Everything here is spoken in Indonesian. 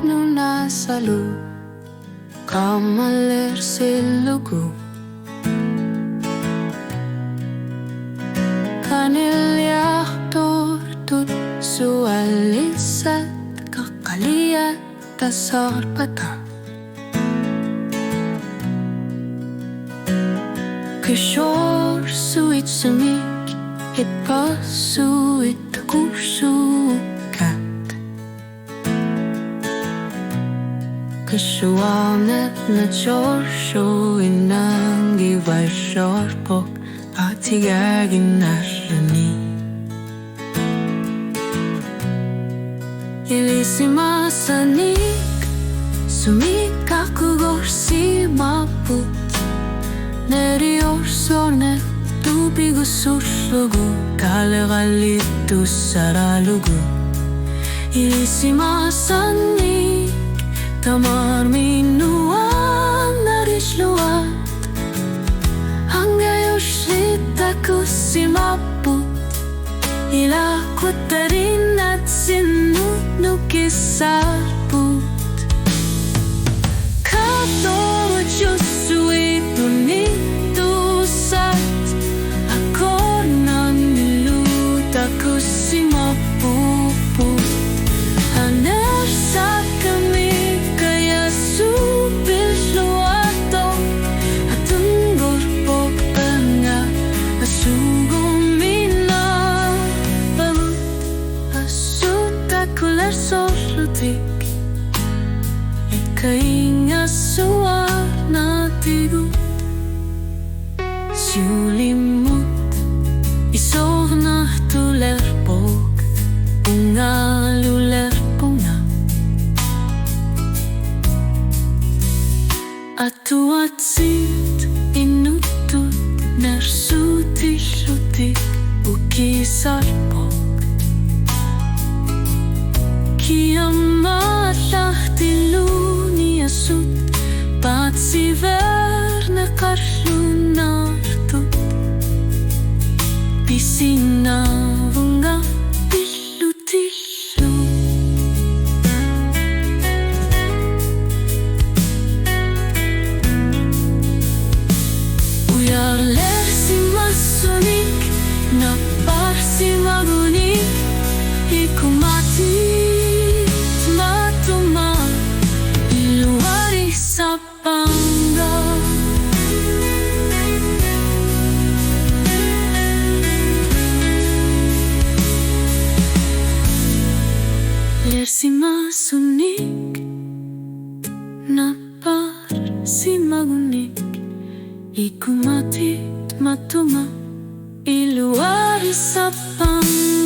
nu nasa loob kamaler silugu kanilyak tortut sualisat kakaliat tasarpata kishor suit semik it pasuit kusukat Kashuanet na chorsho inang givay shorpok at higagin na shani Ilisima sanik sumikakugor si maput Neriorsone tubigo suslugu Kalegalitu saralugu Ilisima sanik Tamar minuan narisluat Hanggayoshita kusimaput Ila kutarinat sinunukisarput Kato jusui tunitusat Ako nang niluta kusimapuput Haner sa kami Sorlutik Ikainga suwana tigu Siulimut Isorna tulerpog Unga lulerpona Atuatsit inutut Nersutislutik Ukisarpog Kiamat lahtiluni asut Patsi verne karlunartut Pisinavunga pillutillu Uyarlersimasunik Naparsimagunik Ikumati Sapanga Lersimasunik Napar simagunik Ikumatit matuma Iluari sapanga